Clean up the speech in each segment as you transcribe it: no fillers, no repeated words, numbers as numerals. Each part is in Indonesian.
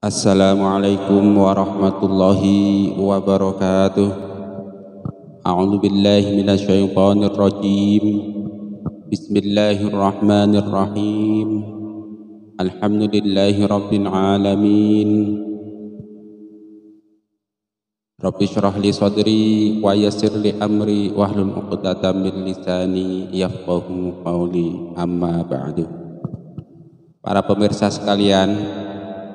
Assalamualaikum warahmatullahi wabarakatuh. A'udzu billahi minasyaitonir rajim. Bismillahirrahmanirrahim. Alhamdulillahi rabbil alamin. Rabbi shrah li sadri wa yassir li amri wahlul 'uqdatam min lisani yafqahu qawli. Amma ba'du. Para pemirsa sekalian,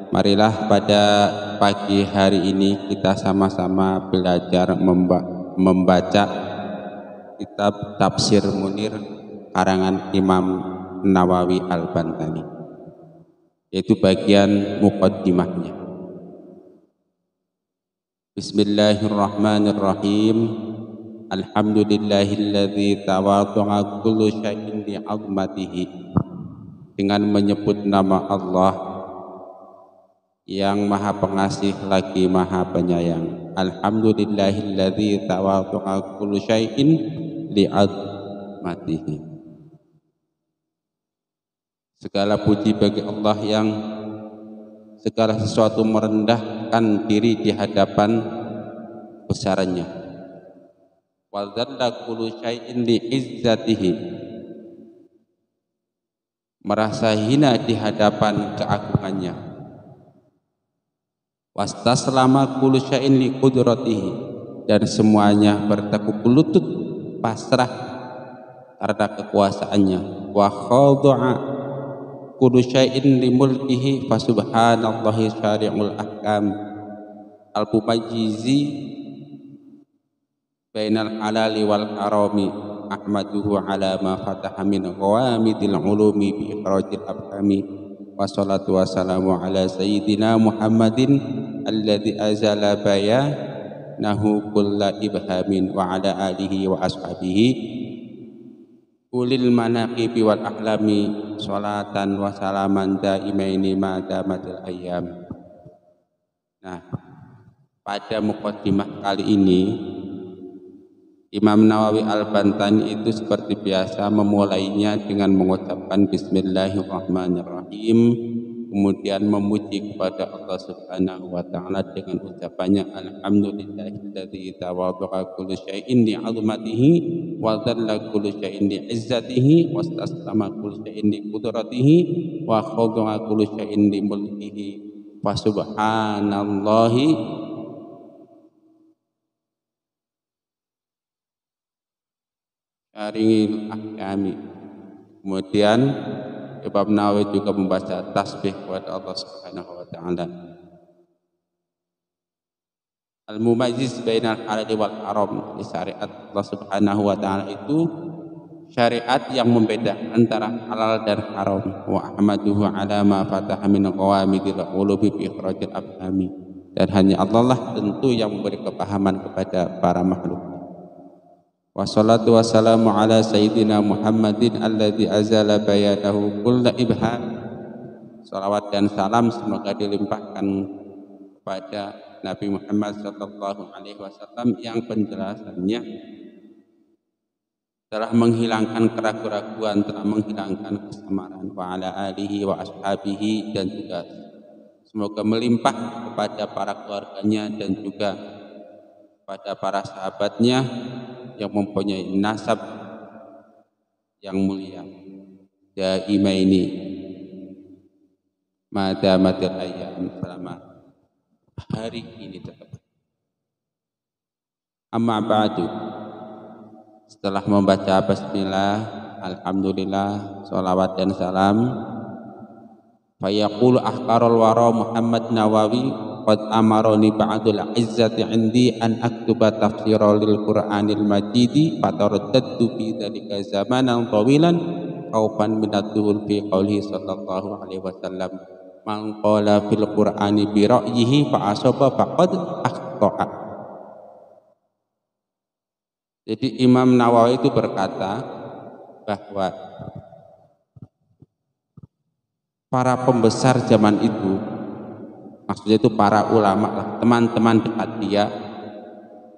marilah pada pagi hari ini kita sama-sama belajar membaca kitab Tafsir Munir karangan Imam Nawawi Al-Bantani, yaitu bagian muqaddimahnya. Bismillahirrahmanirrahim. Alhamdulillahilladzi tawaddu'a kullu syai'in li'azmatihi. Dengan menyebut nama Allah yang maha pengasih lagi maha penyayang. Alhamdulillahilladzi tawaddu'a kullu syai'in li'azmatihi. Segala puji bagi Allah yang segala sesuatu merendahkan diri di hadapan besarannya. Wa dzalla kullu syai'in li'izzatihi. Merasa hina di hadapan keagungannya. Wastaslama kullu syai'in li qudratihi, dan semuanya bertekuk lutut pasrah karena kekuasaannya. Wa khada'a kullu syai'in li mulkihi fa subhanallahi syari'ul ahkam al-mumayyizi bainal halali wal harami. Ahmaduhu ala ma fataha min ghawamidil ulumi bi ikhrajil afhami. Wassalatu wassalamu ala sayyidina Muhammadin alladzi azala bayanahu kulla ibhamin wa ala alihi wa ashabihi ulil manaqibi wal ahlami sholatan wa salaman daimaini ma damatil ayyam. Nah, pada muqaddimah kali ini Imam Nawawi Al-Bantani itu seperti biasa memulainya dengan mengucapkan Bismillahirrahmanirrahim, kemudian memuji kepada Allah Subhanahu wa taala dengan ucapannya Alhamdulillahilladzi tawaddu'a kullu syai'in li'azmatihi wa dzalla kullu syai'in li'izzatihi wastaslama kullu syai'in liqudratihi wa khada'a kullu syai'in li mulkihi fa subhanallahi syari'il ahkami. Kemudian Imam Nawawi juga membaca tasbih kepada Allah Subhanahu wa taala. Al-mumayyiz bainal halal wal haram. Di syariat Allah Subhanahu wa taala itu syariat yang membedakan antara halal dan haram. Wa ahmaduhu ala ma fataha min qawamidil ulubi bi ikhrajil afhami. Dan hanya Allah lah tentu yang memberi kepahaman kepada para makhluk. Wassalatu wassalamu ala sayyidina Muhammadin alladzi azala bayanahu kulla ibham. Salawat dan salam semoga dilimpahkan kepada Nabi Muhammad sallallahu alaihi wasallam yang penjelasannya telah menghilangkan keraguan-keraguan, telah menghilangkan kesamaran. Wa ala alihi wa ashabihi, dan juga semoga melimpah kepada para keluarganya dan juga pada para sahabatnya yang mempunyai nasab yang mulia. Daimaini madamatil ayyam, selama hari ini tetap. Amma ba'du. Setelah membaca bismillah, alhamdulillah, sholawat dan salam, fayaqulu ahqarul wara Muhammad Nawawi qad amaroni ba'dul izzati indi an aktuba tafsira lil Qur'anil Majid fataraddadtu fi dzalika zamanan tawilan khaufan min ad-dukhul fi qoulihi sallallahu alaihi wasallam man qala fil Qur'ani bi ra'yihi fa asaba faqad akhta'a. Jadi Imam Nawawi itu berkata bahwa para pembesar zaman itu, maksudnya itu para ulama lah, teman-teman dekat dia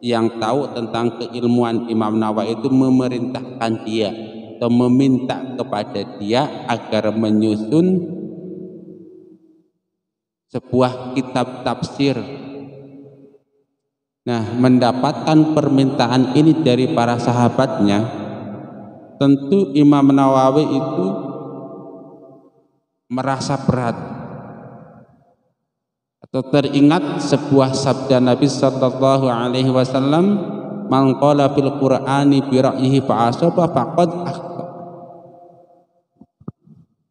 yang tahu tentang keilmuan Imam Nawawi itu memerintahkan dia atau meminta kepada dia agar menyusun sebuah kitab tafsir. Nah, mendapatkan permintaan ini dari para sahabatnya, tentu Imam Nawawi itu merasa berat atau teringat sebuah sabda Nabi sallallahu alaihi wasallam, "Man qala fil Qur'ani bi ra'yihi fa asaba faqad akhta."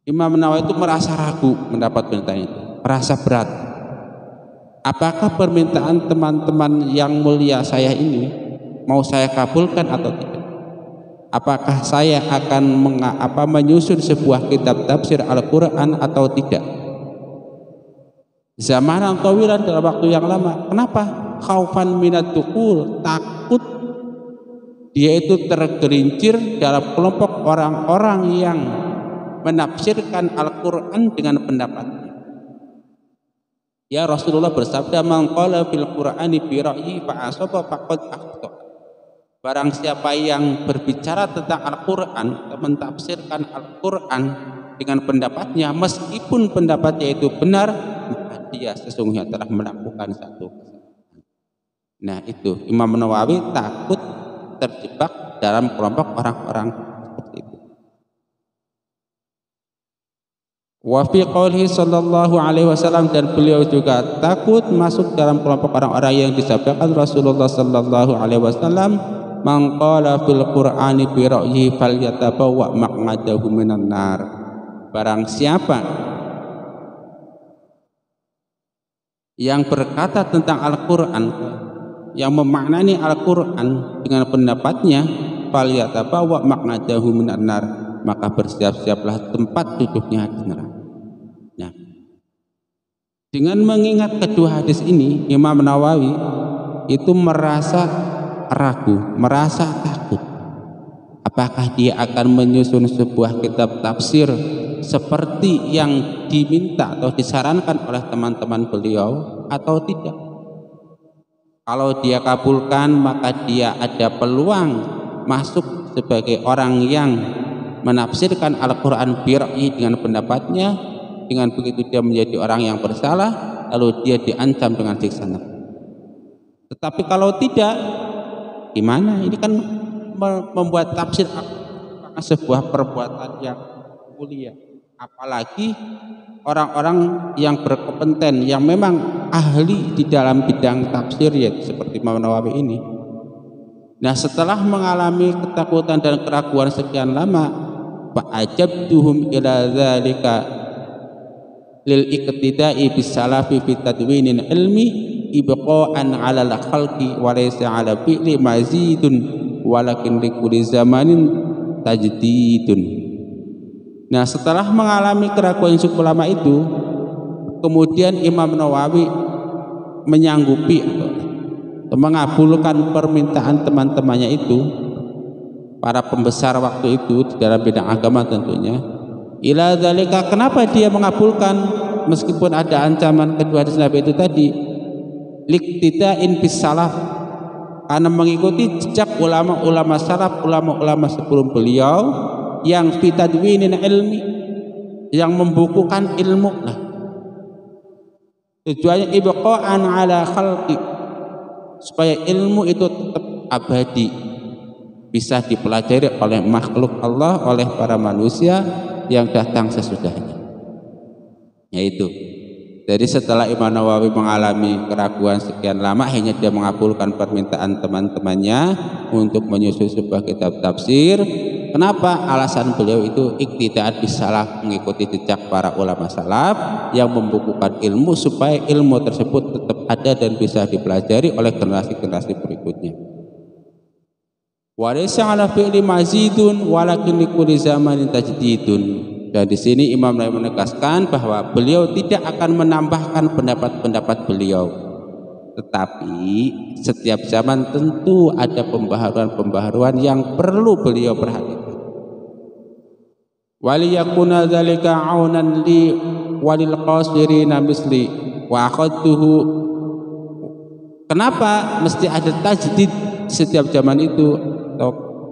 Imam Nawawi itu merasa ragu mendapat permintaan itu, merasa berat. Apakah permintaan teman-teman yang mulia saya ini mau saya kabulkan atau tidak? Apakah saya akan menyusun sebuah kitab tafsir Al-Quran atau tidak? Zamanan tawilan, dalam waktu yang lama. Kenapa? Khaufan minad dukhul, takut dia itu tergelincir dalam kelompok orang-orang yang menafsirkan Al-Quran dengan pendapatnya. Ya Rasulullah bersabda, "Man qala fil Qur'ani bi ra'yi fa asaba faqad akhta." Barang siapa yang berbicara tentang Al-Quran, mentafsirkan Al-Quran dengan pendapatnya, meskipun pendapatnya itu benar, maka dia sesungguhnya telah melakukan satu kesalahan. Nah, itu Imam Nawawi takut terjebak dalam kelompok orang-orang seperti itu. Wa fi qoulihi sallallahu alaihi wasallam, dan beliau juga takut masuk dalam kelompok orang-orang yang disabdakan Rasulullah sallallahu alaihi wasallam, "Man qala fil Qur'ani bi ra'yihi falyatabawwa maq'adahu minan nar." Barang siapa yang berkata tentang Al-Qur'an, yang memaknani Al-Qur'an dengan pendapatnya, falyatabawwa maq'adahu minan nar, maka bersiap-siaplah tempat duduknya di neraka. Nah, dengan mengingat kedua hadis ini, Imam Nawawi itu merasa ragu, merasa takut. Apakah dia akan menyusun sebuah kitab tafsir seperti yang diminta atau disarankan oleh teman-teman beliau atau tidak? Kalau dia kabulkan, maka dia ada peluang masuk sebagai orang yang menafsirkan Al-Quran bir'i dengan pendapatnya. Dengan begitu dia menjadi orang yang bersalah, lalu dia diancam dengan siksa neraka. Tetapi kalau tidak, gimana? Ini kan membuat tafsir sebuah perbuatan yang mulia. Apalagi orang-orang yang berkompeten, yang memang ahli di dalam bidang tafsir, ya seperti Imam Nawawi ini. Nah, setelah mengalami ketakutan dan keraguan sekian lama, fa'ajabtuhum ila dzalika lil iqtida'i bis salafi fi tadwinil ilmi ibqa'an 'ala al-khalqi wa laysa 'ala fi'li mazidun walakin likulli zamanin tajdidun. Nah, setelah mengalami keraguan yang cukup lama itu, kemudian Imam Nawawi menyanggupi atau mengabulkan permintaan teman-temannya itu, para pembesar waktu itu di dalam bidang agama tentunya. Ila dzalika, kenapa dia mengabulkan meskipun ada ancaman kedua hadis Nabi itu tadi? Liqtida'in bis salaf, karena mengikuti jejak ulama-ulama salaf, ulama-ulama sebelum beliau yang fi tadwinin ilmi, yang membukukan ilmu. Nah, tujuannya ibqa'an 'ala khalqi, supaya ilmu itu tetap abadi, bisa dipelajari oleh makhluk Allah, oleh para manusia yang datang sesudahnya. Yaitu, jadi setelah Imam Nawawi mengalami keraguan sekian lama, akhirnya dia mengabulkan permintaan teman-temannya untuk menyusun sebuah kitab tafsir. Kenapa? Alasan beliau itu iqtida'at bis salaf, mengikuti jejak para ulama salaf yang membukukan ilmu supaya ilmu tersebut tetap ada dan bisa dipelajari oleh generasi-generasi berikutnya. Wa laysa 'ala fi'li mazidun walakin likulli zamanin tajdidun. Dan di sini Imam Nawawi menegaskan bahwa beliau tidak akan menambahkan pendapat-pendapat beliau, tetapi setiap zaman tentu ada pembaharuan-pembaharuan yang perlu beliau perhatikan. Waliyakuna dzalika 'aunan li walil qasirina misli wa akhadtuhu. Kenapa mesti ada tajdid setiap zaman itu?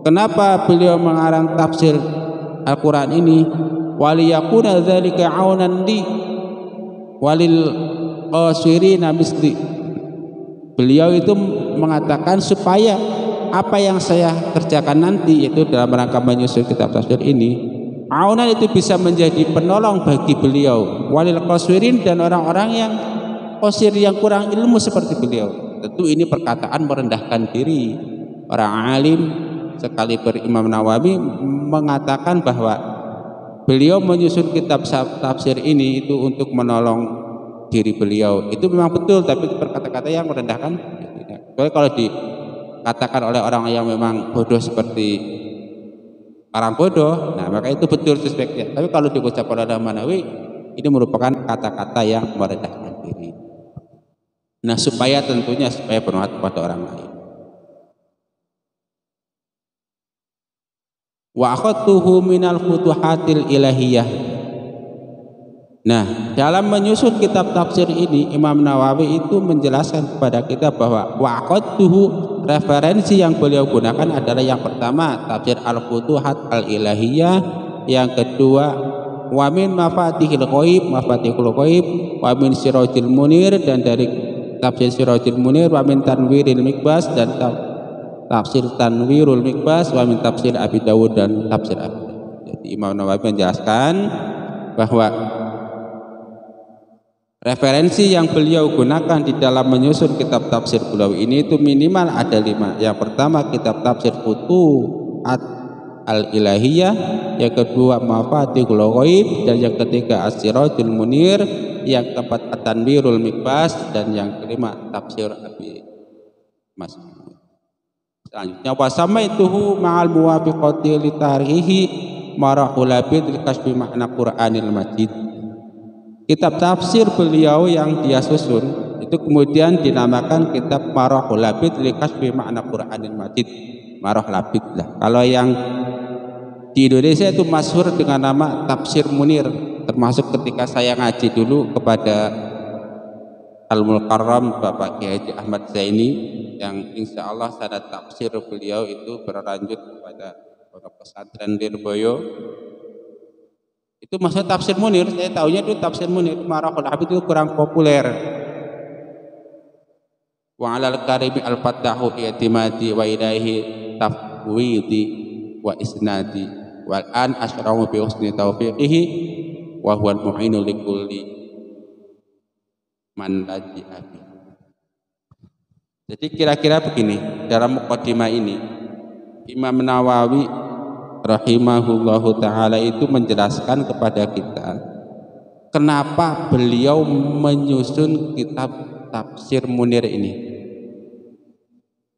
Kenapa beliau mengarang tafsir Al-Quran ini? Waliyakuna dzalika 'aunan li walil qasirina misli. Beliau itu mengatakan supaya apa yang saya kerjakan nanti itu dalam rangka menyusun kitab tafsir ini, aunan itu bisa menjadi penolong bagi beliau, walil qasirin, dan orang-orang yang qasir, yang kurang ilmu seperti beliau. Tentu ini perkataan merendahkan diri. Orang alim sekaliber Imam Nawawi mengatakan bahwa beliau menyusun kitab tafsir ini itu untuk menolong diri beliau. Itu memang betul, tapi kata-kata yang merendahkan. Kalau dikatakan oleh orang yang memang bodoh seperti orang bodoh, nah maka itu betul suspeknya. Tapi kalau diucapkan oleh Imam Nawawi, ini merupakan kata-kata yang merendahkan diri. Nah, supaya tentunya supaya bermanfaat kepada orang lain. Wa akhadtuhu minal futuhatil ilahiyah. Nah, dalam menyusun kitab tafsir ini, Imam Nawawi itu menjelaskan kepada kita bahwa wa akhadtuhu, referensi yang beliau gunakan adalah yang pertama tafsir al-futuhat al-ilahiyah, yang kedua wa min mafatihil ghaib, mafatihul ghaib, wa min sirajil munir, dan dari tafsir sirajil munir, wa min tanwiril mikbas, dan tafsir tanwirul mikbas, wa min tafsir Abi Dawud, dan tafsir Abi Dawud. Jadi Imam Nawawi menjelaskan bahwa referensi yang beliau gunakan di dalam menyusun kitab tafsir beliau ini itu minimal ada 5. Yang pertama kitab tafsir Futuhat al-Ilahiyah, yang kedua Mafatihul Ghaib, dan yang ketiga As-Sirajul Munir, yang keempat At-Tanwirul Mikbas, dan yang kelima tafsir Abi Mas'ud. Selanjutnya wasamaituhu ma'al muwafiqati li tarihi marahulabid li kasfi makna Qur'anil Majid. Kitab tafsir beliau yang dia susun itu kemudian dinamakan kitab Marahul Labid li kasfi makna Qur'anil Majid. Marahul Labid lah. Kalau yang di Indonesia itu masyhur dengan nama Tafsir Munir. Termasuk ketika saya ngaji dulu kepada Al-Mukarram Bapak Kiai Haji Ahmad Zaini, yang insya Allah sanad tafsir beliau itu berlanjut kepada Pondok Pesantren Lirboyo. Itu maksudnya tafsir Munir, saya tahunya itu tafsir Munir. Marahul Labid itu kurang populer. Wa 'alal karimi al-fatahu i'timadi wa ilaihi tafwidi wa isnadi wal an asyrahu bi husni taufiqihi wa huwal mu'inu likulli man laji'a. Jadi kira-kira begini, dalam muqaddimah ini Imam Nawawi rahimahullahu ta'ala itu menjelaskan kepada kita kenapa beliau menyusun kitab tafsir Munir ini.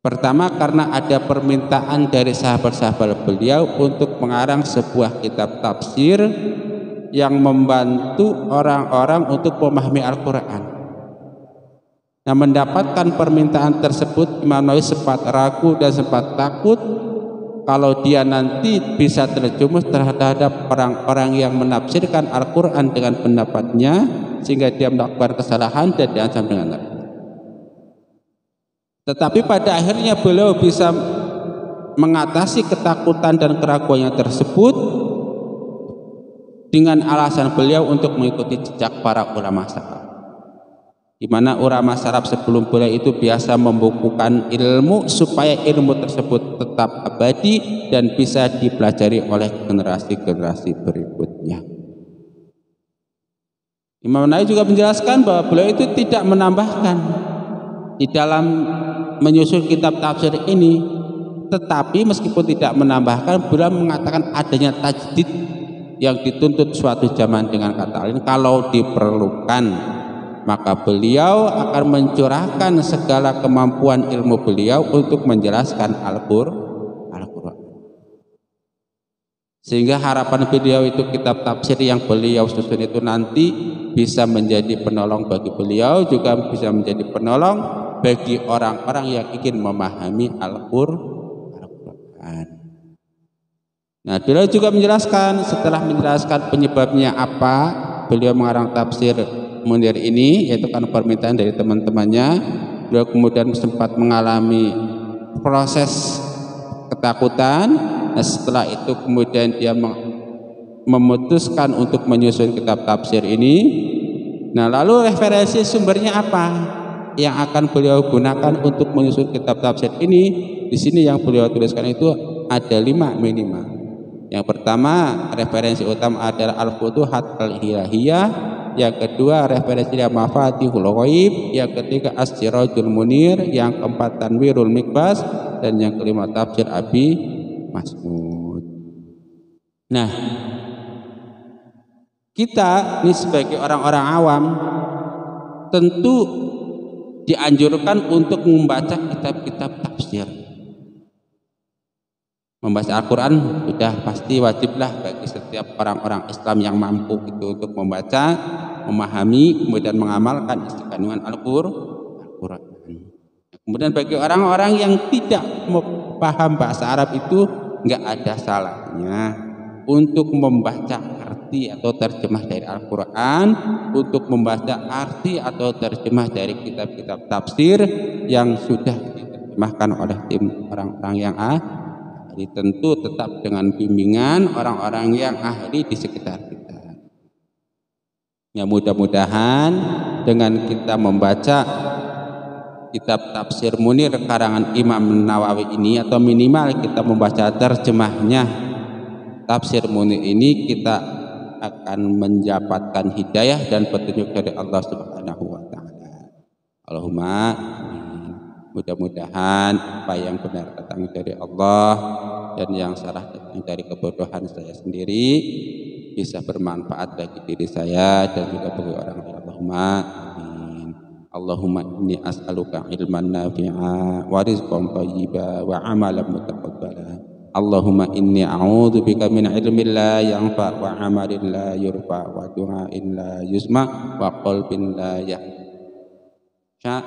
Pertama, karena ada permintaan dari sahabat-sahabat beliau untuk mengarang sebuah kitab tafsir yang membantu orang-orang untuk memahami Al-Quran. Nah, mendapatkan permintaan tersebut, Imam Nawawi sempat ragu dan sempat takut kalau dia nanti bisa terjerumus terhadap orang-orang yang menafsirkan Al-Quran dengan pendapatnya, sehingga dia melakukan kesalahan dan diancam dengan neraka. Tetapi pada akhirnya beliau bisa mengatasi ketakutan dan keraguannya tersebut dengan alasan beliau untuk mengikuti jejak para ulama salaf, di mana ulama salaf sebelum beliau itu biasa membukukan ilmu supaya ilmu tersebut tetap abadi dan bisa dipelajari oleh generasi-generasi berikutnya. Imam Nawawi juga menjelaskan bahwa beliau itu tidak menambahkan di dalam menyusun kitab tafsir ini, tetapi meskipun tidak menambahkan, beliau mengatakan adanya tajdid yang dituntut suatu zaman. Dengan kata lain, kalau diperlukan maka beliau akan mencurahkan segala kemampuan ilmu beliau untuk menjelaskan Al-Quran. Sehingga harapan beliau itu kitab tafsir yang beliau susun itu nanti bisa menjadi penolong bagi beliau, juga bisa menjadi penolong bagi orang-orang yang ingin memahami Al-Quran. Nah, beliau juga menjelaskan, setelah menjelaskan penyebabnya apa beliau mengarang tafsir Munir ini, yaitu kan permintaan dari teman-temannya. Beliau kemudian sempat mengalami proses ketakutan. Nah, setelah itu kemudian dia memutuskan untuk menyusun kitab tafsir ini. Nah, lalu referensi sumbernya apa yang akan beliau gunakan untuk menyusun kitab tafsir ini? Di sini yang beliau tuliskan itu ada 5 minimal. Yang pertama, referensi utama adalah Al-Futuhat Al-Ilahiyah. Yang kedua, referensinya Mafatihul Ghaib. Yang ketiga, As-Sirajul Munir. Yang keempat, Tanwirul Mikbas. Dan yang kelima, Tafsir Abi Mas'ud. Nah, kita ini sebagai orang-orang awam tentu dianjurkan untuk membaca kitab-kitab tafsir. Membaca Al-Quran sudah pasti wajiblah bagi setiap orang-orang Islam yang mampu itu untuk membaca, memahami, kemudian mengamalkan isi kandungan Al-Quran. Kemudian bagi orang-orang yang tidak paham bahasa Arab itu nggak ada salahnya untuk membaca arti atau terjemah dari Al-Quran, untuk membaca arti atau terjemah dari kitab-kitab tafsir yang sudah diterjemahkan oleh tim orang-orang yang ahli, tentu tetap dengan bimbingan orang-orang yang ahli di sekitar kita. Ya, mudah-mudahan dengan kita membaca kitab Tafsir Munir karangan Imam Nawawi ini, atau minimal kita membaca terjemahnya Tafsir Munir ini, kita akan mendapatkan hidayah dan petunjuk dari Allah Subhanahu wa taala. Allahumma amin. Mudah-mudahan apa yang benar datang dari Allah dan yang salah datang dari kebodohan saya sendiri bisa bermanfaat bagi diri saya dan juga bagi orang lain. Allahumma amin. Allahumma inni as'aluka ilman nafi'a wa rizqan thayyiba wa amalan mutaqabbala. Allahumma inni a'udzubika min ilmin la yanfa wa amalin la yurfa wa du'ain la yusma wa qalbin la yahsha.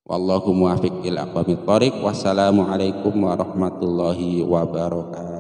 Wallahu muwaffiq ila aqwamit thoriq. Wassalamu alaikum warahmatullahi wabarakatuh.